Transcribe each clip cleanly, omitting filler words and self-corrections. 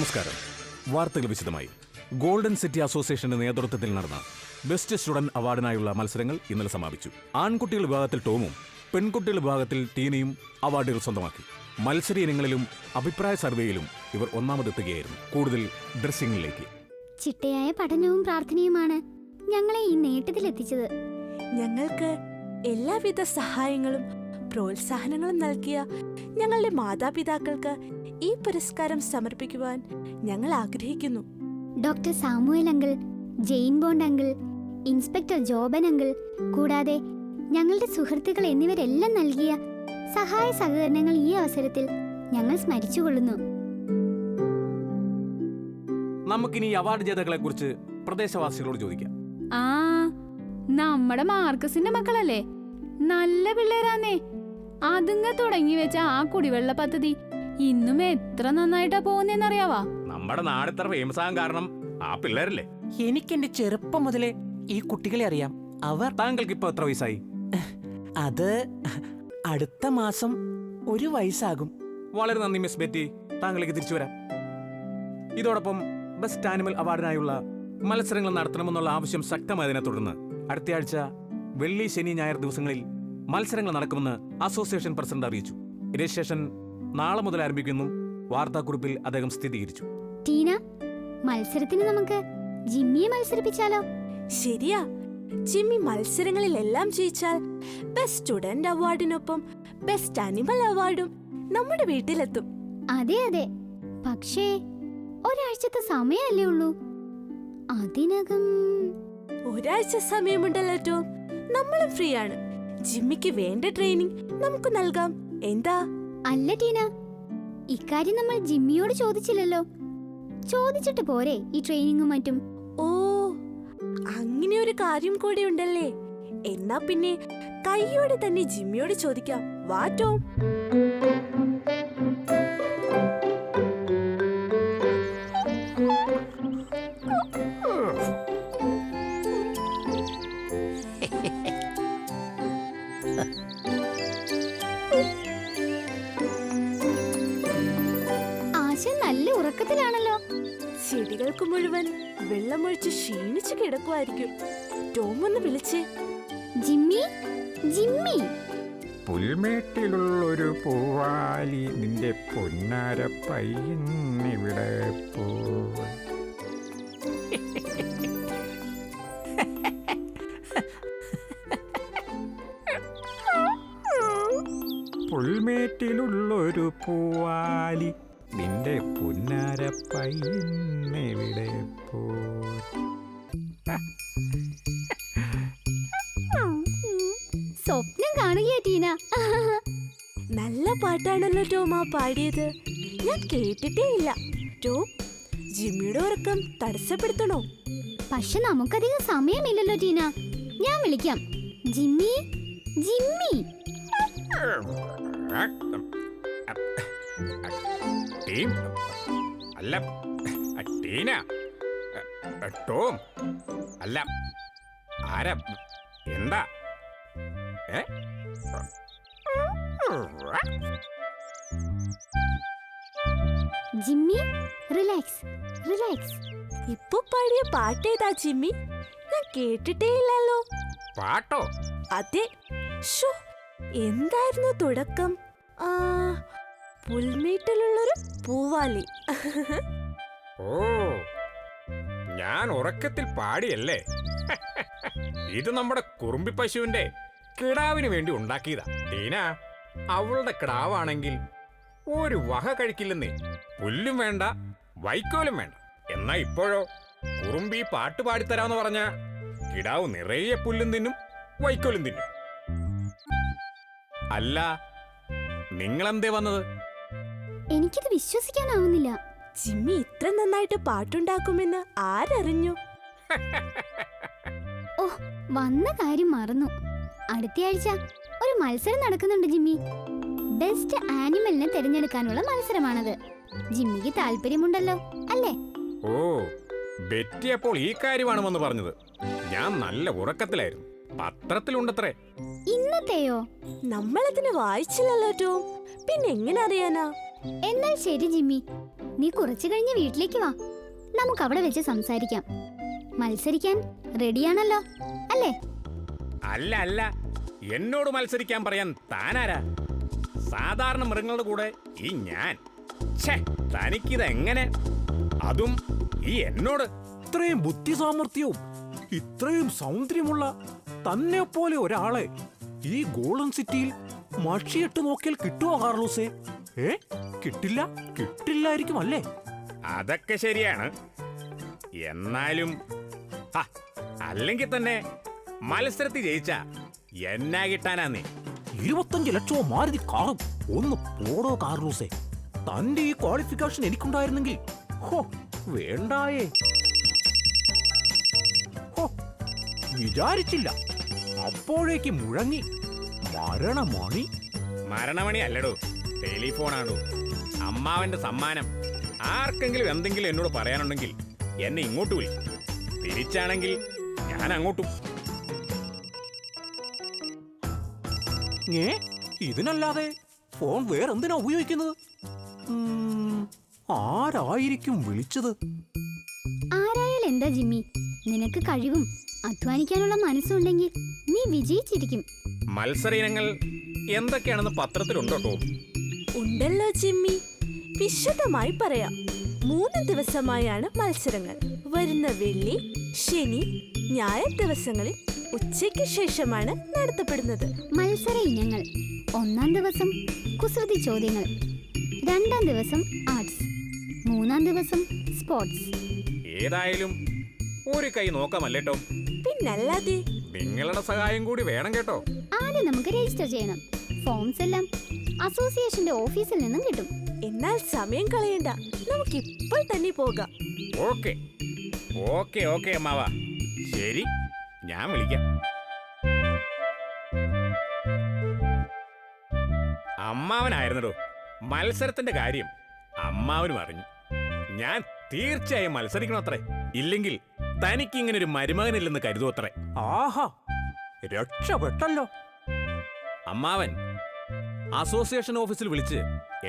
നമസ്കാരം. വാർത്തകൾ വിശദമായി. ഗോൾഡൻ സിറ്റി അസോസിയേഷന്റെ നേതൃത്വത്തിൽ നടന്ന ബെസ്റ്റ് സ്റ്റുഡന്റ് അവാർഡിനായുള്ള മത്സരങ്ങൾ ഇന്നലെ സമാപിച്ചു. ആൺകുട്ടികൾ വിഭാഗത്തിൽ ടോമും പെൺകുട്ടികൾ വിഭാഗത്തിൽ ടീനയും അവാർഡുകൾ സ്വന്തമാക്കി. മത്സര ഇനങ്ങളിലും അഭിപ്രായ സർവേയിലും ഇവർ ഒന്നാമതെത്തുകയായിരുന്നു. കൂടുതൽ ഡ്രസ്സിംഗിലേക്ക്. ചിട്ടയായ പഠനവും പ്രാർത്ഥനയുമാണ് ഞങ്ങളെ ഈ നേട്ടത്തിലെത്തിച്ചത്. ഞങ്ങൾക്ക് എല്ലാവിധ സഹായങ്ങളും പ്രോത്സാഹനങ്ങളും നൽകിയ ഞങ്ങളുടെ മാതാപിതാക്കൾക്ക് ഈ പുരസ്കാരം സമർപ്പിക്കുവാൻ ഞങ്ങൾ ആഗ്രഹിക്കുന്നു. Doctor Samuel uncle, Jane Bond uncle, inspector Joban uncle, കൂടാതെ ഞങ്ങളുടെ സുഹൃത്തുക്കൾ എന്നിവരെല്ലാം നൽകിയ സഹായ സഹകരണങ്ങൾ ഈ അവസരത്തിൽ ഞങ്ങൾ സ്മരിച്ചുകൊള്ളുന്നു. നമുക്കിനി അവാർഡ് ജേതാക്കളെ കുറിച്ച് പ്രദേശവാസികളോട് ചോദിക്കാം. നമ്മുടെ മാർക്കസിന്റെ മക്കളല്ലേ? നല്ല പിള്ളേരാന്നേ. അതുങ്ങ തുടങ്ങി വെച്ച ആ കുടിവെള്ള പദ്ധതി ഇന്നും എത്ര നന്നായിട്ടാ പോകുന്നറിയാവാ. നമ്മുടെ നാടിത്ര ഫേമസ് ആകാൻ കാരണം ആ പിള്ളേരല്ലേ? എനിക്ക് എന്റെ ചെറുപ്പം മുതലേ ഈ കുട്ടികളെ അറിയാം. അവർ താങ്കൾക്ക് ഇപ്പൊ എത്ര വയസ്സായി? അത് അടുത്ത മാസം 1 വയസ്സാകും. വളരെ നന്ദി മിസ് ബെറ്റി. താങ്കളേക്ക് തിരിച്ചു വരാം. ഇതോടൊപ്പം ബെസ്റ്റ് ആനിമൽ അവാർഡിനായുള്ള മത്സരങ്ങൾ നടത്തണമെന്നുള്ള ആവശ്യം ശക്തമായതിനെ തുടർന്ന് അടുത്തയാഴ്ച വെള്ളി, ശനി, ഞായർ ദിവസങ്ങളിൽ മത്സരങ്ങൾ നടക്കുമെന്ന് അസോസിയേഷൻ പ്രസിഡന്റ് അറിയിച്ചു. രജിസ്ട്രേഷൻ നാളെ മുതൽ ആരംഭിക്കുമെന്നും വാർത്താക്കുറിപ്പിൽ അദ്ദേഹം സ്ഥിരീകരിച്ചു. ടീന, മത്സരത്തിന് നമുക്ക് ജിമ്മിയെ മത്സരിപ്പിച്ചാലോ? ശരിയാ. ജിമ്മി മത്സരങ്ങളിലെല്ലാം ജയിച്ചാൽ ബെസ്റ്റ് സ്റ്റുഡന്റ് അവാർഡിനൊപ്പം ബെസ്റ്റ് ആനിമൽ അവാർഡും നമ്മുടെ വീട്ടിലെത്തും. അതെ അതെ, പക്ഷേ ഒരാഴ്ചത്തെ സമയമല്ലേ ഉള്ളൂ. അതിനകം ഒരാഴ്ച സമയമുണ്ടല്ലോ ടോം. നമ്മളും ഫ്രീ ആണ്. ജിമ്മിക്ക് വേണ്ട ട്രെയിനിങ് നമുക്ക് നൽകാം. എന്താ? അല്ല ടീന, ഇക്കാര്യം നമ്മൾ ജിമ്മിയോട് ചോദിച്ചില്ലല്ലോ. ചോദിച്ചിട്ട് പോരെ ഈ ട്രെയിനിങ്ങും മറ്റും? ഓ, അങ്ങനെ ഒരു കാര്യം കൂടി ഉണ്ടല്ലേ. എന്നാ പിന്നെ കൈയോടെ തന്നെ ജിമ്മിയോട് ചോദിക്കാം. വാ ടോം. നല്ല ഉറക്കത്തിലാണല്ലോ. ചെടികൾക്ക് മുഴുവൻ വെള്ളമൊഴിച്ച് ക്ഷീണിച്ചു കിടക്കുമായിരിക്കും. ടോം ഒന്ന് വിളിച്ചേ. Jimmy, Jimmy. പുൽമേട്ടിലുള്ളൊരു പൂവാലി നിന്റെ പൊന്നാര പയ്യന്നിവിടെ പോയി. പുൽമേട്ടിലുള്ളൊരു പൂവാലി നിന്റെ പുന്നാര പയ്യന്നെവിടെ പോയി. സ്വപ്നം കാണുകയാ ടീന. നല്ല പാട്ടാണല്ലോ ടോം ആ പാടിയത്. ഞാൻ കേട്ടിട്ടേ ഇല്ല. ടോം, ജിമ്മിയുടെ ഉറക്കം തടസ്സപ്പെടുത്തണോ? പക്ഷെ നമുക്കധികം സമയമില്ലല്ലോ ടീന. ഞാൻ വിളിക്കാം. Jimmy, Jimmy. ടീം അല്ല, ടീന, ടോം അല്ല, ആരാ? എന്താ? Jimmy, relax, relax. ഇപ്പൊ പാടിയ പാട്ടേതാ ജിമ്മി? ഞാൻ കേട്ടിട്ടേ ഇല്ലല്ലോ. പാട്ടോ? അതെ. ഷോ, എന്തായിരുന്നു തുടക്കം? പുൽമേട്ടിലുള്ളൊരു പൂവാലി. ഓ, ഞാൻ ഉറക്കത്തിൽ പാടിയല്ലേ? ഇത് നമ്മുടെ കുറുമ്പി പശുവിന്റെ കിടാവിന് വേണ്ടി ഉണ്ടാക്കിയതാ. ടീന, അവളുടെ കിടാവാണെങ്കിൽ ഒരു വക കഴിക്കില്ലെന്നേ. പുല്ലും വേണ്ട, വൈക്കോലും വേണ്ട. എന്നാ ഇപ്പോഴോ കുറുമ്പി പാട്ട് പാടിത്തരാന്ന് പറഞ്ഞ കിടാവ് നിറയെ പുല്ലും തിന്നും, വൈക്കോലും തിന്നും. അല്ല, നിങ്ങളെന്തേ വന്നത്? എനിക്കിത് വിശ്വസിക്കാനാവുന്നില്ല. ജിമ്മി ഇത്ര നന്നായിട്ട് പാട്ടുണ്ടാക്കുമെന്ന് ആരറിഞ്ഞു? ഓ, വന്ന കാര്യം മറന്നു. അടുത്തയാഴ്ച ഒരു മത്സരം നടക്കുന്നുണ്ട് ജിമ്മി. ബെസ്റ്റ് ആനിമലിനെ തിരഞ്ഞെടുക്കാനുള്ള മത്സരമാണത്. ജിമ്മിക്ക് താല്പര്യമുണ്ടല്ലോ അല്ലേ? ഓ, ബെറ്റി അപ്പോൾ ഈ കാര്യമാണെന്ന് പറഞ്ഞത്. ഞാൻ നല്ല ഉറക്കത്തിലായിരുന്നു. പത്രത്തിലുണ്ടത്രേ. ഇന്നത്തെയോ? നമ്മളതിന് വായിച്ചില്ലല്ലോ ടോം. പിന്നെ എങ്ങനെ അറിയാനാ? എന്നാൽ ശരി ജിമ്മി, നീ കുറച്ചു കഴിഞ്ഞ് വീട്ടിലേക്ക് വാ, നമുക്ക് അവിടെ വെച്ച് സംസാരിക്കാം. മത്സരിക്കാൻ റെഡിയാണല്ലോ അല്ലേ? അല്ല അല്ല, എന്നോട് മത്സരിക്കാൻ പറയാൻ താനാരാ? സാധാരണ മൃഗങ്ങളുടെ കൂടെ ഈ ഞാൻ. ഛേ, തനിക്കിതെങ്ങനെ? അതും ഈ എന്നോട്. ഇത്രയും ബുദ്ധി സാമർഥ്യവും ഇത്രയും സൗന്ദര്യമുള്ള തന്നെ പോലെ ഒരാളെ ഈ ഗോൾഡൻ സിറ്റിയിൽ മഷിയിട്ട് നോക്കിയാൽ കിട്ടുമോ കാർലോസേ? കിട്ടില്ല, കിട്ടില്ലായിരിക്കും അല്ലേ? അതൊക്കെ ശരിയാണ്. എന്നാലും അല്ലെങ്കിൽ തന്നെ മത്സരത്തിൽ ജയിച്ച എന്നാ കിട്ടാനാന്നേ? 25 ലക്ഷവും മാരുതി കാറും. ഒന്ന് പോടോ കാർലോസേ, തന്റെ ഈ ക്വാളിഫിക്കേഷൻ എനിക്കുണ്ടായിരുന്നെങ്കിൽ ഹോ വേണ്ടായേ. ഹോ, വിചാരിച്ചില്ല, അപ്പോഴേക്ക് മുഴങ്ങി മരണമണി. മരണമണി അല്ലടോ, ടെലിഫോണാണോ. അമ്മാവന്റെ സമ്മാനം. ആർക്കെങ്കിലും എന്തെങ്കിലും എന്നോട് പറയാനുണ്ടെങ്കിൽ എന്നെ ഇങ്ങോട്ട് വിളിക്കും, തിരിച്ചാണെങ്കിൽ ഞാൻ അങ്ങോട്ടും. ഇതിനല്ലാതെ ഫോൺ വേറെന്തിനാ ഉപയോഗിക്കുന്നത്? ആരായിരിക്കും വിളിച്ചത്? ആരായാലും എന്താ ജിമ്മി, നിനക്ക് കഴിവും അധ്വാനിക്കാനുള്ള മനസ്സുണ്ടെങ്കിൽ നീ വിജയിച്ചിരിക്കും. മത്സര ഇനങ്ങൾ എന്തൊക്കെയാണെന്ന് പത്രത്തിലുണ്ടോ ടോം? ഉണ്ടല്ലോ ജിമ്മി, വിശദമായി പറയാം. 3 ദിവസമായാണ് മത്സരങ്ങൾ. വരുന്ന വെള്ളി, ശനി, ഞായർ ദിവസങ്ങളിൽ ഉച്ചയ്ക്ക് ശേഷമാണ് നടത്തപ്പെടുന്നത്. മത്സര ഇനങ്ങൾ: 1-ാം ദിവസം കുസൃതി ചോദ്യങ്ങൾ, 2-ാം ദിവസം ആർട്സ്, 3-ാം ദിവസം സ്പോർട്സ്. ഏതായാലും ഒരു കൈ നോക്കാമല്ലേ ടോം? പിന്നല്ലാതെ. നിങ്ങളുടെ സഹായം കൂടി വേണം കേട്ടോ. ആദ്യം നമുക്ക് രജിസ്റ്റർ ചെയ്യണം. ഫോംസ് എല്ലാം അസോസിയേഷന്റെ ഓഫീസിൽ നിന്നും കിട്ടും. എന്നാൽ സമയം കളയണ്ട, നമുക്ക് ഇപ്പോൾ തന്നെ പോകാം. ഓക്കെ ഓക്കെ ഓക്കെ അമ്മാവ, ശരി, ഞാൻ വിളിക്കാം. അമ്മാവനായിരുന്നടോ മത്സരത്തിന്റെ കാര്യം. അമ്മാവനും അറിഞ്ഞു. ഞാൻ തീർച്ചയായും മത്സരിക്കണം അത്രേ. ഇല്ലെങ്കിൽ തനിക്ക് ഇങ്ങനെ ഒരു മരുമകനില്ലെന്ന് കരുതൂ അത്രേ. ആഹാ, രക്ഷപ്പെട്ടല്ലോ. അമ്മാവൻ അസോസിയേഷൻ ഓഫീസിൽ വിളിച്ച്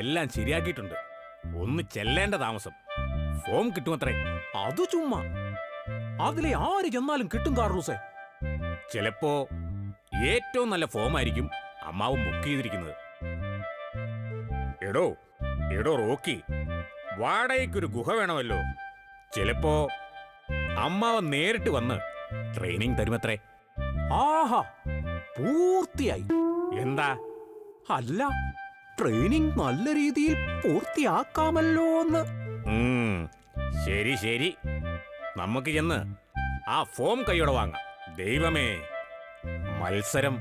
എല്ലാം ശരിയാക്കിയിട്ടുണ്ട്. ഒന്ന് ചെല്ലേണ്ട താമസം. ഫോം കിട്ടുമത്രേ. അത് ചുമ്മാ. അതിലെ ആര് ചെന്നാലും കിട്ടും കാർലൂസേ. ചിലപ്പോ ഏറ്റവും നല്ല ഫോമായിരിക്കും അമ്മാവൻ ബുക്ക് ചെയ്തിരിക്കുന്നത്. എടോ എടോ റോക്കി, വാടകയ്ക്കൊരു ഗുഹ വേണമല്ലോ. ചിലപ്പോ അമ്മാവൻ നേരിട്ട് വന്ന് ട്രെയിനിങ് തരുമത്രേ. ആഹാ, പൂർത്തിയായി. എന്താ? അല്ല, ട്രെയിനിങ് നല്ല രീതിയിൽ പൂർത്തിയാക്കാമല്ലോ എന്ന്. ശരി ശരി, നമുക്ക് ചെന്ന് ആ ഫോം കൈയോടെ വാങ്ങാം. ദൈവമേ, മത്സരം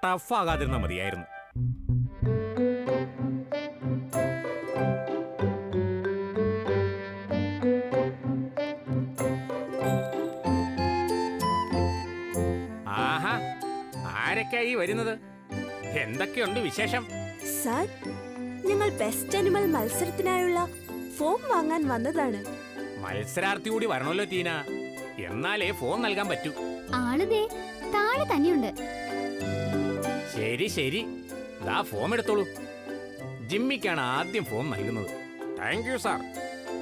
ടഫാകാതിരുന്ന മതിയായിരുന്നു. ആഹാ, ആരൊക്കെയായി വരുന്നത്? എന്തൊക്കെയുണ്ട് വിശേഷം? സാർ, ഞങ്ങൾ ബെസ്റ്റ് അനിമൽ മത്സരത്തിനായുള്ള ഫോം വാങ്ങാൻ വന്നതാണ്. മത്സരാർത്ഥി കൂടി വരണമല്ലോ ടീന, എന്നാലേ ഫോം നൽകാൻ പറ്റൂ. ആളുതേ താഴെ തന്നെയുണ്ട്. ശരി ശരി, ദാ ഫോം എടുത്തോളൂ. ജിമ്മിക്കാണ് ആദ്യം ഫോം നൽകുന്നത്. Thank you sir.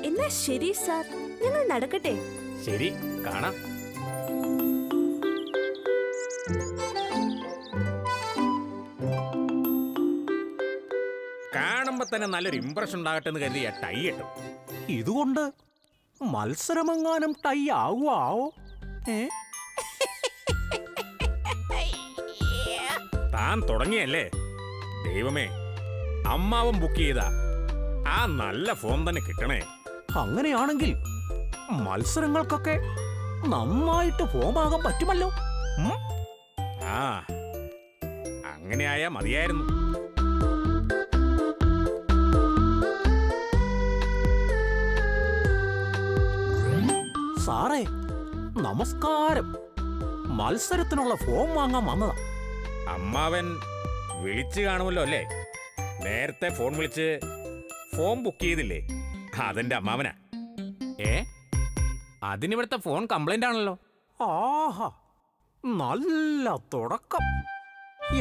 എന്നാ ശരി സാർ, ഞങ്ങൾ നടക്കട്ടെ. ശരി, കാണാം. കാണുമ്പോ തന്നെ നല്ലൊരു ഇംപ്രഷൻ ഉണ്ടാകട്ടെ എന്ന് കരുതിയ ടൈ ഇട്ടു. ഇതുകൊണ്ട് മത്സരമെങ്ങാനും ടൈ ആവോ? താൻ തുടങ്ങിയല്ലേ? ദൈവമേ, അമ്മാവൻ ബുക്ക് ചെയ്ത ആ നല്ല ഫോം തന്നെ കിട്ടണേ. അങ്ങനെയാണെങ്കിൽ മത്സരങ്ങൾക്കൊക്കെ നന്നായിട്ട് ഫോമാകാൻ പറ്റുമല്ലോ. ആ, അങ്ങനെയായാ മതിയായിരുന്നു. സാറേ, നമസ്കാരം. മത്സരത്തിനുള്ള ഫോം വാങ്ങാൻ വന്നതാ. അമ്മാവൻ വിളിച്ചു കാണുമല്ലോ അല്ലേ? നേരത്തെ ഫോൺ വിളിച്ച് ഫോം ബുക്ക് ചെയ്തില്ലേ? അതെന്റെ അമ്മാവനാ. അതിനിവിടുത്തെ ഫോൺ കംപ്ലൈന്റ് ആണല്ലോ. ആഹാ, നല്ല തുടക്കം.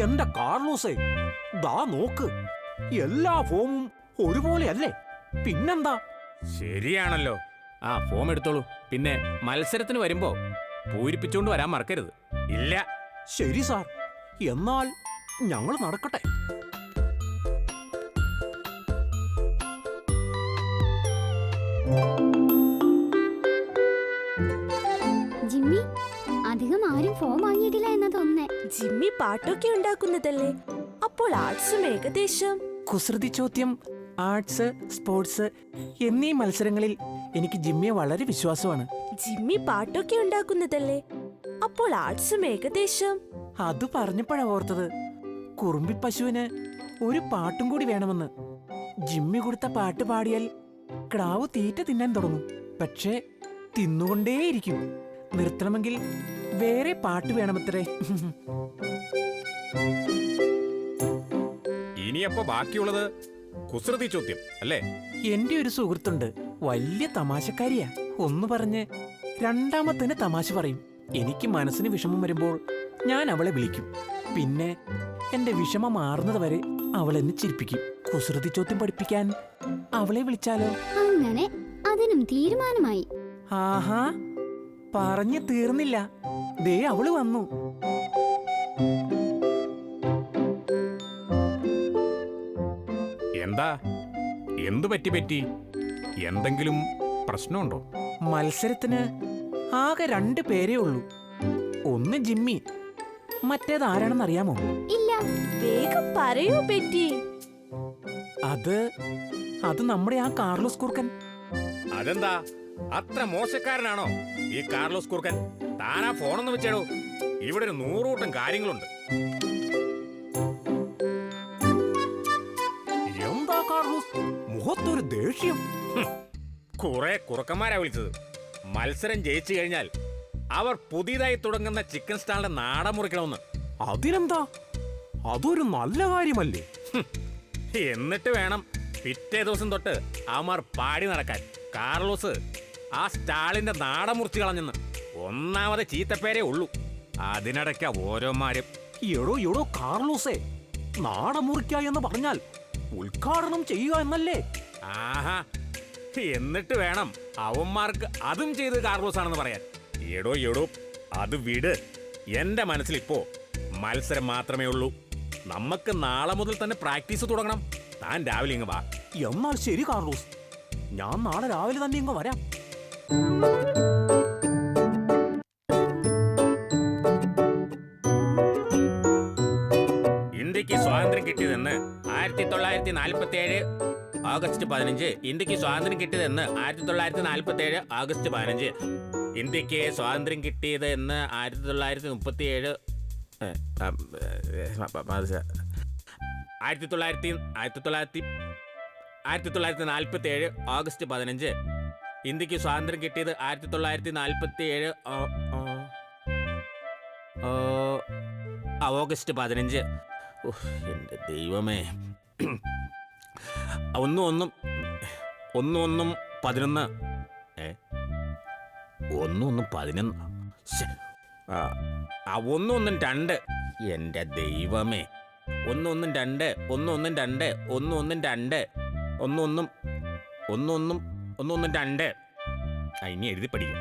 എന്റെ കാർലോസേ, ദാ നോക്ക്, എല്ലാ ഫോമും ഒരുപോലെ അല്ലേ? പിന്നെന്താ, ശരിയാണല്ലോ. ആ ഫോം എടുത്തോളൂ. പിന്നെ മത്സരത്തിന് വരുമ്പോ പൂരിപ്പിച്ചുകൊണ്ട് വരാൻ മറക്കരുത്. ഇല്ല, ശരി സാർ, എന്നാൽ ഞങ്ങൾ നടക്കട്ടെ. ജിമ്മി, അധികം ആരും ഫോം വാങ്ങിയിട്ടില്ല എന്നാ തോന്നുന്നേ. ജിമ്മി പാട്ടൊക്കെ ഉണ്ടാക്കുന്നതല്ലേ, അപ്പോൾ ആർട്സും ഏകദേശം. കുസൃതി ചോദ്യം, ആർട്സ്, സ്പോർട്സ് എന്നീ മത്സരങ്ങളിൽ എനിക്ക് ജിമ്മിയെ വളരെ വിശ്വാസമാണ്. ജിമ്മി പാട്ടൊക്കെ ഉണ്ടാക്കുന്നതല്ലേ, അപ്പോൾ ആർട്സും ഏകദേശം. അത് പറഞ്ഞപ്പോഴാ ഓർത്തത്, കുറുമ്പി പശുവിന് ഒരു പാട്ടും കൂടി വേണമെന്ന്. ജിമ്മി കൊടുത്ത പാട്ട് പാടിയാൽ ക്ടാവ് തീറ്റ തിന്നാൻ തുടങ്ങും. പക്ഷേ തിന്നുകൊണ്ടേയിരിക്കും. നിർത്തണമെങ്കിൽ വേറെ പാട്ട് വേണമത്രേ. ഇനിയപ്പോ ബാക്കിയുള്ളത് കുസൃതി ചോദ്യം അല്ലേ? എന്റെ ഒരു സുഹൃത്തുണ്ട്, വലിയ തമാശക്കാരിയാ. ഒന്ന് പറഞ്ഞ് രണ്ടാമത്തേന് തമാശ പറയും. എനിക്ക് മനസ്സിന് വിഷമം വരുമ്പോൾ ഞാൻ അവളെ വിളിക്കും. പിന്നെ എന്റെ വിഷമം മാറുന്നത് വരെ അവൾ എന്നെ ചിരിപ്പിക്കും. കുസൃതി ചോദ്യം പഠിപ്പിക്കാൻ അവളെ വിളിച്ചാലോ? അങ്ങനെ അതിനും തീരുമാനമായി. ആഹാ, പറഞ്ഞു തീർന്നില്ല, ദേ അവള് വന്നു. എന്താ, എന്തു പറ്റി? എന്തെങ്കിലും പ്രശ്നമുണ്ടോ? മത്സരത്തിന് ആകെ 2 പേരേ ഉള്ളൂ. ഒന്ന് ജിമ്മി, മറ്റേത് ആരാണെന്നറിയാമോ? ഇല്ല. വേഗം പറയൂ പെറ്റി. അത് നമ്മുടെ ആ കാർലോസ് കുറുക്കൻ. അതെന്താ, അത്ര മോശക്കാരനാണോ ഈ കാർലോസ് കുറുക്കൻ? താനാ ഫോണൊന്ന് വെച്ചേടോ, ഇവിടെ ഒരു 100 കൂട്ടം കാര്യങ്ങളുണ്ട്. എന്താ കാർലോസ്, മുഖത്തൊരു ദേഷ്യം? കുറെ കുറുക്കന്മാരാ വിളിച്ചത്. മത്സരം ജയിച്ചു കഴിഞ്ഞാൽ അവർ പുതിയതായി തുടങ്ങുന്ന ചിക്കൻ സ്റ്റാളിന്റെ നാട മുറിക്കണമെന്ന്. അതിനെന്താ, അതൊരു നല്ല കാര്യമല്ലേ? എന്നിട്ട് വേണം പിറ്റേ ദിവസം തൊട്ട് അവന്മാർ പാടി നടക്കാൻ. കാർലോസ് ആ സ്റ്റാളിന്റെ നാട മുറിച്ച് കളഞ്ഞെന്ന് ഒന്നാമത് ചീത്തപ്പേരേ ഉള്ളൂ. അതിനിടയ്ക്ക ഓരോമാരും എടോ കാർലോസേ, നാടമുറിക്ക എന്ന് പറഞ്ഞാൽ ഉദ്ഘാടനം ചെയ്യുക എന്നല്ലേ? ആഹാ, എന്നിട്ട് വേണം അവന്മാർക്ക് അതും ചെയ്ത് കാർലോസ് ആണെന്ന് പറയാൻ. എടോ അത് വിട്. എന്റെ മനസ്സിലിപ്പോ മത്സരം മാത്രമേ ഉള്ളൂ. നമുക്ക് നാളെ മുതൽ തന്നെ പ്രാക്ടീസ് തുടങ്ങണം. താൻ രാവിലെ ഇങ്ങ് വാ. എന്നാൽ ശരി കാർലോസ്, ഞാൻ നാളെ രാവിലെ തന്നെ ഇങ്ങ് വരാം. ഇന്ത്യക്ക് സ്വാതന്ത്ര്യം കിട്ടിയതെന്ന് 1947 ഓഗസ്റ്റ് 15. ഇന്ത്യക്ക് സ്വാതന്ത്ര്യം കിട്ടിയതെന്ന് 1947 ഓഗസ്റ്റ് 15. ഇന്ത്യക്ക് സ്വാതന്ത്ര്യം കിട്ടിയത് എന്ന് 1937 1947 ഓഗസ്റ്റ് 15. ഇന്ത്യക്ക് സ്വാതന്ത്ര്യം കിട്ടിയത് 1947 ഓഗസ്റ്റ് 15. എന്റെ ദൈവമേ, 1-1-11 11-11 1-1-2. എന്റെ ദൈവമേ, 1-1-2 1-1-2 1-1-2 1-1-1-1-1-2. ഇനി എഴുതി പഠിക്കാം.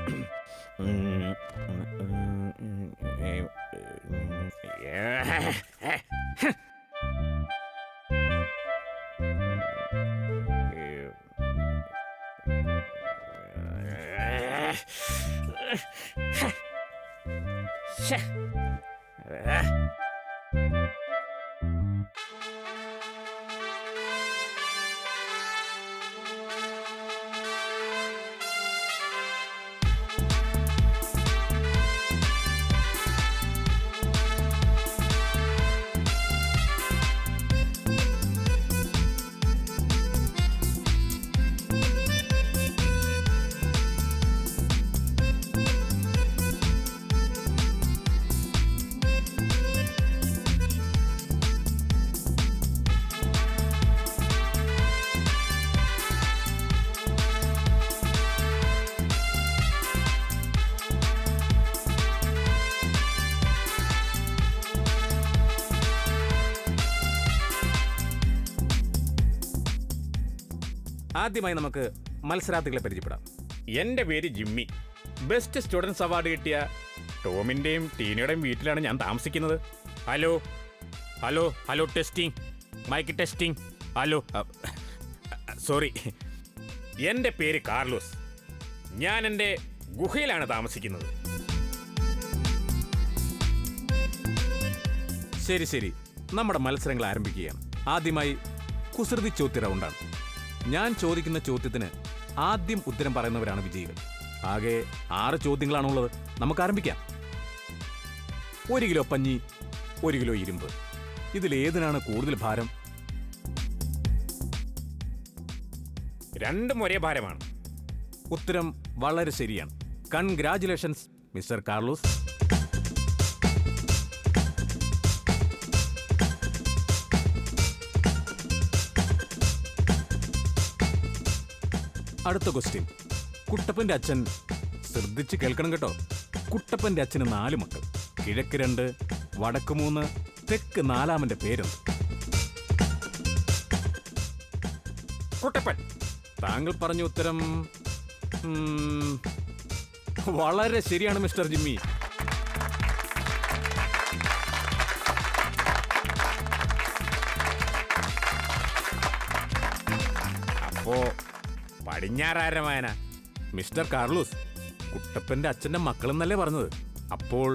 ആദ്യമായി നമുക്ക് മത്സരാർത്ഥികളെ പരിചയപ്പെടാം. എൻ്റെ പേര് ജിമ്മി. ബെസ്റ്റ് സ്റ്റുഡൻസ് അവാർഡ് കിട്ടിയ ടോമിൻ്റെയും ടീനയുടെയും വീട്ടിലാണ് ഞാൻ താമസിക്കുന്നത്. Hello hello hello, testing, mic testing. Hello, sorry. എൻ്റെ പേര് കാർലോസ്. ഞാൻ എൻ്റെ ഗുഹയിലാണ് താമസിക്കുന്നത്. ശരി ശരി, നമ്മുടെ മത്സരങ്ങൾ ആരംഭിക്കുകയാണ്. ആദ്യമായി കുസൃതി ചോദ്യ റൗണ്ടാണ്. ഞാൻ ചോദിക്കുന്ന ചോദ്യത്തിന് ആദ്യം ഉത്തരം പറയുന്നവരാണ് വിജയികൾ. ആകെ 6 ചോദ്യങ്ങളാണുള്ളത്. നമുക്ക് ആരംഭിക്കാം. 1 കിലോ പഞ്ഞി, 1 കിലോ ഇരുമ്പ്, ഇതിലേതിനാണ് കൂടുതൽ ഭാരം? രണ്ടും ഒരേ ഭാരമാണ്. ഉത്തരം വളരെ ശരിയാണ്. Congratulations mister Carlos. അടുത്ത ക്വസ്റ്റ്യൻ. കുട്ടപ്പന്റെ അച്ഛൻ, ശ്രദ്ധിച്ച് കേൾക്കണം കേട്ടോ. കുട്ടപ്പന്റെ അച്ഛന് 4 മക്കൾ. കിഴക്ക് 2, വടക്ക് 3, തെക്ക് 4-മന്റെ പേരെന്ത്? കുട്ടപ്പൻ. താങ്കൾ പറഞ്ഞ ഉത്തരം വളരെ ശരിയാണ് മിസ്റ്റർ ജിമ്മി. അപ്പോ പടിഞ്ഞാറാരമായന? മിസ്റ്റർ കാർലോസ്, കുട്ടപ്പന്റെ അച്ഛന്റെ മക്കളെന്നല്ലേ പറഞ്ഞത്? അപ്പോൾ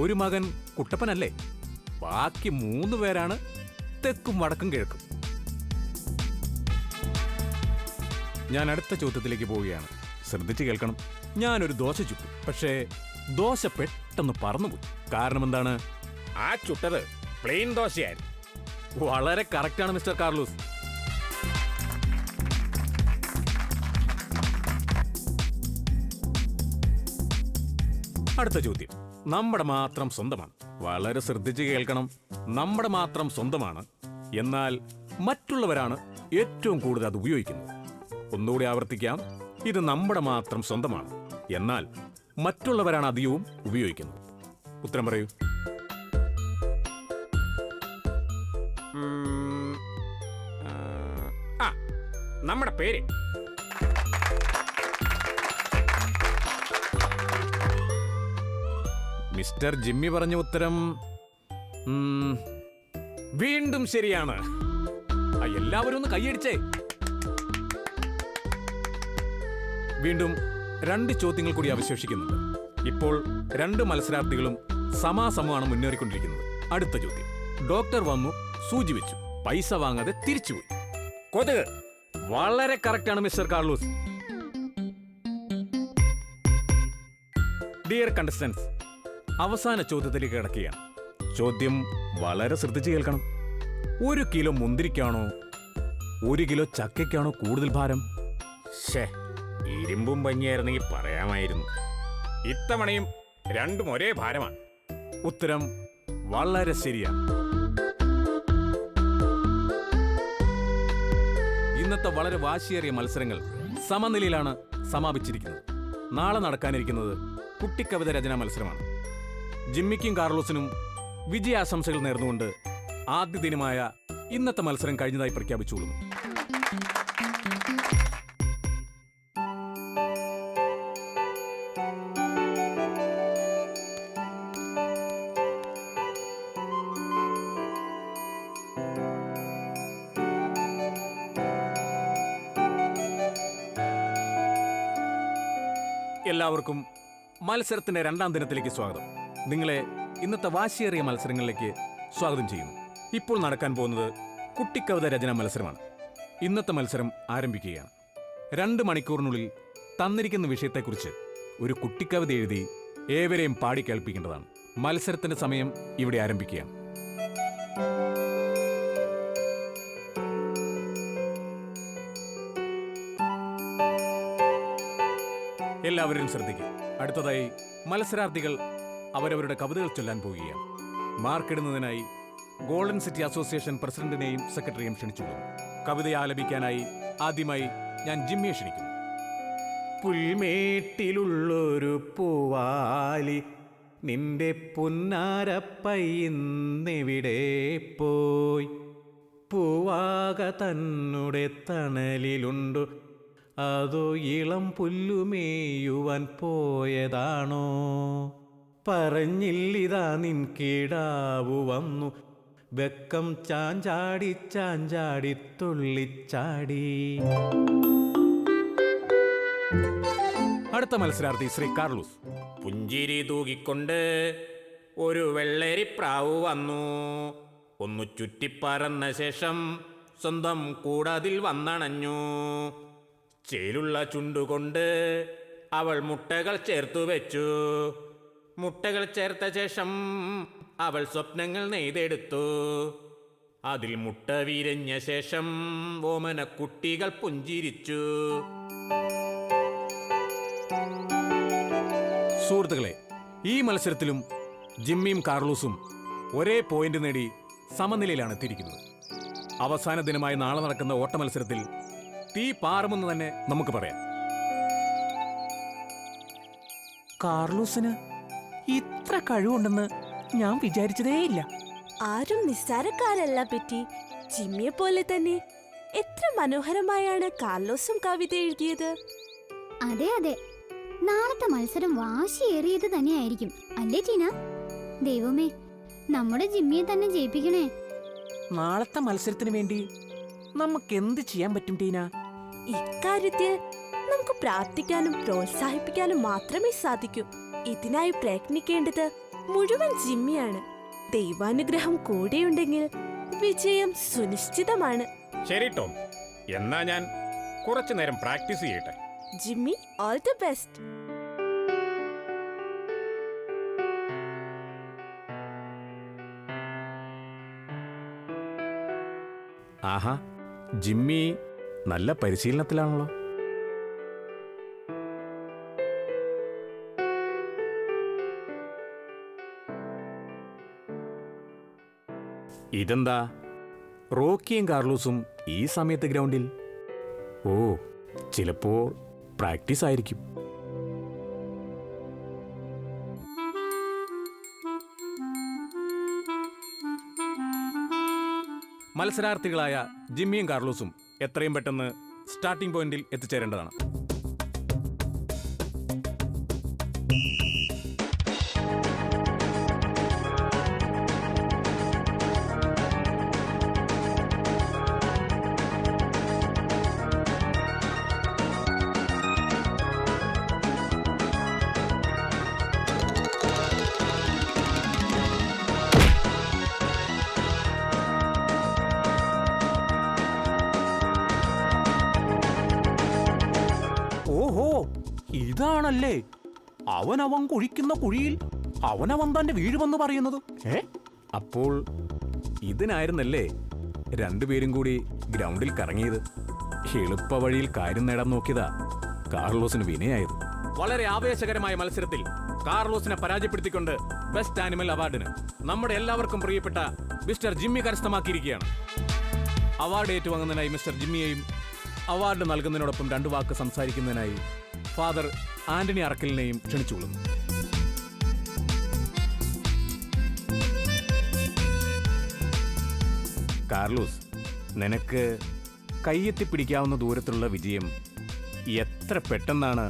ഒരു മകൻ കുട്ടപ്പനല്ലേ? ബാക്കി 3 പേരാണ് തെക്കും വടക്കും കിഴക്കും. ഞാൻ അടുത്ത ചോദ്യത്തിലേക്ക് പോവുകയാണ്. ശ്രദ്ധിച്ച് കേൾക്കണം. ഞാനൊരു ദോശ ചുട്ടു, പക്ഷേ ദോശ പെട്ടെന്ന് പറന്നുപോയി. കാരണം എന്താണ്? ആ ചുട്ടത് പ്ലെയിൻ ദോശയായിരുന്നു. വളരെ കറക്റ്റാണ് മിസ്റ്റർ കാർലോസ്. അടുത്ത ചോദ്യം നമ്മുടെ മാത്രം സ്വന്തമാണ്. വളരെ ശ്രദ്ധിച്ച് കേൾക്കണം. നമ്മുടെ മാത്രം സ്വന്തമാണ്, എന്നാൽ മറ്റുള്ളവരാണ് ഏറ്റവും കൂടുതൽ അത് ഉപയോഗിക്കുന്നത്. ഒന്നുകൂടി ആവർത്തിക്കാം. ഇത് നമ്മുടെ മാത്രം സ്വന്തമാണ്, എന്നാൽ മറ്റുള്ളവരാണ് അധികവും ഉപയോഗിക്കുന്നത്. ഉത്തരം പറയൂ. ആ, നമ്മുടെ പേര്. മിസ്റ്റർ ജിമ്മി പറഞ്ഞ ഉത്തരം വീണ്ടും ശരിയാണ്. എല്ലാവരും ഒന്ന് കൈയടിച്ചേ. വീണ്ടും 2 ചോദ്യങ്ങൾ കൂടി അവശേഷിക്കുന്നുണ്ട്. ഇപ്പോൾ 2 മത്സരാർത്ഥികളും സമാസമമാണ് മുന്നേറിക്കൊണ്ടിരിക്കുന്നത്. അടുത്ത ചോദ്യം. ഡോക്ടർ വന്നു, സൂചി വെച്ചു, പൈസ വാങ്ങാതെ തിരിച്ചുപോയി. കൊതുക്. വളരെ കറക്റ്റാണ് മിസ്റ്റർ കാർലോസ്. ഡിയർ കണ്ടസ്റ്റൻസ്, അവസാന ചോദ്യത്തിലേക്ക് കിടക്കുകയാണ്. ചോദ്യം വളരെ ശ്രദ്ധിച്ച് കേൾക്കണം. 1 കിലോ മുന്തിരിക്കാണോ 1 കിലോ ചക്കയ്ക്കാണോ കൂടുതൽ ഭാരം? ശേ, ഇരുമ്പും പഞ്ഞിയായിരുന്നെങ്കിൽ പറയാമായിരുന്നു. ഇത്തവണയും രണ്ടും ഒരേ ഭാരമാണ്. ഉത്തരം വളരെ ശരിയാണ്. ഇന്നത്തെ വളരെ വാശിയേറിയ മത്സരങ്ങൾ സമനിലയിലാണ് സമാപിച്ചിരിക്കുന്നത്. നാളെ നടക്കാനിരിക്കുന്നത് കുട്ടിക്കവിത രചനാ മത്സരമാണ്. ജിമ്മിക്കും കാർലോസിനും വിജയാശംസകൾ നേർന്നുകൊണ്ട് ആദ്യ ദിനമായ ഇന്നത്തെ മത്സരം കഴിഞ്ഞതായി പ്രഖ്യാപിച്ചുകൊള്ളുന്നു. എല്ലാവർക്കും മത്സരത്തിന്റെ 2ാം ദിനത്തിലേക്ക് സ്വാഗതം. നിങ്ങളെ ഇന്നത്തെ വാശിയേറിയ മത്സരങ്ങളിലേക്ക് സ്വാഗതം ചെയ്യുന്നു. ഇപ്പോൾ നടക്കാൻ പോകുന്നത് കുട്ടിക്കവിത രചനാ മത്സരമാണ്. ഇന്നത്തെ മത്സരം ആരംഭിക്കുകയാണ്. 2 മണിക്കൂറിനുള്ളിൽ തന്നിരിക്കുന്ന വിഷയത്തെക്കുറിച്ച് ഒരു കുട്ടിക്കവിത എഴുതി ഏവരെയും പാടി കേൾപ്പിക്കേണ്ടതാണ്. മത്സരത്തിന്റെ സമയം ഇവിടെ ആരംഭിക്കുകയാണ്. എല്ലാവരും ശ്രദ്ധിക്കുക. അടുത്തതായി മത്സരാർത്ഥികൾ അവരവരുടെ കവിതകൾ ചൊല്ലാൻ പോവുകയാണ്. മാർക്കിടുന്നതിനായി ഗോൾഡൻ സിറ്റി അസോസിയേഷൻ പ്രസിഡന്റിനെയും സെക്രട്ടറിയെയും ക്ഷണിച്ചുകൊള്ളുന്നു. കവിതയെ ആലപിക്കാനായി ആദ്യമായി ഞാൻ ജിമ്മിയെ ക്ഷണിക്കുന്നു. പുൽമേട്ടിലുള്ളൊരു പൂവാലി നിന്റെ പുന്നാരപ്പയ്യെവിടെ പോയി, പൂവാക തന്നുടെ തണലിലുണ്ടു അതോ ഇളം പുല്ലുമേയുവാൻ പോയതാണോ? പറഞ്ഞില്ലിതാ നിൻ കിടാവു വന്നു, വെക്കം ചാഞ്ചാടി ചാഞ്ചാടി തുള്ളിച്ചാടി. അടുത്ത മത്സരാർത്ഥി ശ്രീ കാർലൂസ്. പുഞ്ചിരി തൂകിക്കൊണ്ട് ഒരു വെള്ളരിപ്രാവ് വന്നു. ഒന്നു ചുറ്റിപ്പറന്ന ശേഷം സ്വന്തം കൂടതിൽ വന്നണഞ്ഞു. ചേലുള്ള ചുണ്ടുകൊണ്ട് അവൾ മുട്ടകൾ ചേർത്തു വെച്ചു. മുട്ടകൾ ചേർത്ത ശേഷം അവൾ സ്വപ്നങ്ങൾ നെയ്തെടുത്തു. അതിൽ മുട്ട വിരിഞ്ഞ ശേഷം ഓമന കുട്ടികൾ പുഞ്ചിരിച്ചു. സുഹൃത്തുക്കളെ, ഈ മത്സരത്തിലും ജിമ്മിയും കാർലൂസും ഒരേ പോയിന്റ് നേടി സമനിലയിലാണ് എത്തിയിരിക്കുന്നത്. അവസാന ദിനമായി നാളെ നടക്കുന്ന ഓട്ട മത്സരത്തിൽ തീ പാറുമെന്ന് തന്നെ നമുക്ക് പറയാം. കാർലൂസിന് ഇത്ര കഴിവുണ്ടെന്ന് ഞാൻ വിചാരിച്ചതേയില്ല. ആരും നിസ്സാരക്കാരല്ല പറ്റി. ജിമ്മിയെ പോലെ തന്നെ എത്ര മനോഹരമായാണ് കാർലോസും കവിത എഴുതിയത്. അതെ അതെ, നാളത്തെ മത്സരം വാശിയേറിയത് തന്നെയായിരിക്കും, അല്ലേ ടീന? ദൈവമേ, നമ്മുടെ ജിമ്മിയെ തന്നെ ജയിപ്പിക്കണേ. നാളത്തെ മത്സരത്തിന് വേണ്ടി നമുക്ക് എന്ത് ചെയ്യാൻ പറ്റും ടീന? ഇക്കാര്യത്തിൽ നമുക്ക് പ്രാർത്ഥിക്കാനും പ്രോത്സാഹിപ്പിക്കാനും മാത്രമേ സാധിക്കൂ. ഇതിനായി പ്രയത്നിക്കേണ്ടത് മുഴുവൻ ജിമ്മിയാണ്. ദൈവാനുഗ്രഹം കൂടെയുണ്ടെങ്കിൽ വിജയം സുനിശ്ചിതമാണ്. ശരി ടോം, എന്നാ ഞാൻ കുറച്ചു നേരം പ്രാക്ടീസ് ചെയ്യട്ടെ. Jimmy, all the best. Aaha, Jimmy നല്ല പരിശീലനത്തിലാണല്ലോ. ഇതെന്താ, റോക്കിയും കാർലൂസും ഈ സമയത്ത് ഗ്രൗണ്ടിൽ? ഓ, ചിലപ്പോൾ പ്രാക്ടീസ് ആയിരിക്കും. മത്സരാർത്ഥികളായ ജിമ്മിയും കാർലൂസും എത്രയും പെട്ടെന്ന് സ്റ്റാർട്ടിംഗ് പോയിന്റിൽ എത്തിച്ചേരേണ്ടതാണ്. ഓഹോ, ഇതാണല്ലേ അവൻ കുഴിക്കുന്ന കുഴിയിൽ അവൻ തന്റെ വീഴുമെന്ന് പറയുന്നത്. അപ്പോൾ ഇതിനായിരുന്നല്ലേ രണ്ടുപേരും കൂടി ഗ്രൗണ്ടിൽ കറങ്ങിയത്. എളുപ്പ വഴിയിൽ കാര്യം നേടാൻ നോക്കിയതാ കാർലോസിന് വിനയായത്. വളരെ ആവേശകരമായ മത്സരത്തിൽ കാർലോസിനെ പരാജയപ്പെടുത്തിക്കൊണ്ട് ബെസ്റ്റ് ആനിമൽ അവാർഡിന് നമ്മുടെ എല്ലാവർക്കും പ്രിയപ്പെട്ട മിസ്റ്റർ ജിമ്മി കരസ്ഥമാക്കിയിരിക്കുകയാണ്. അവാർഡ് ഏറ്റുവാങ്ങുന്നതിനായി മിസ്റ്റർ ജിമ്മിയെയും അവാർഡ് നൽകുന്നതിനോടൊപ്പം രണ്ടു വാക്ക് സംസാരിക്കുന്നതിനായി ഫാദർ ആന്റണി അറക്കലിനെയും ക്ഷണിച്ചുകൊള്ളുന്നു. കാർലോസ്, നിനക്ക് കൈയെത്തിപ്പിടിക്കാവുന്ന ദൂരത്തിലുള്ള വിജയം എത്ര പെട്ടെന്നാണ്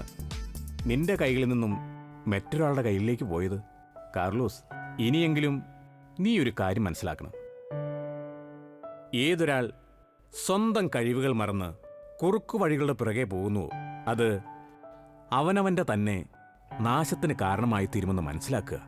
നിന്റെ കൈകളിൽ നിന്നും മറ്റൊരാളുടെ കയ്യിലേക്ക് പോയത്. കാർലോസ്, ഇനിയെങ്കിലും നീ ഒരു കാര്യം മനസ്സിലാക്കണം. ഏതൊരാൾ സ്വന്തം കഴിവുകൾ മറന്ന് കുറുക്കു വഴികളുടെ പിറകെ പോകുന്നുവോ, അത് അവനവന്റെ തന്നെ നാശത്തിന് കാരണമായി തീരുമെന്ന് മനസ്സിലാക്കുക.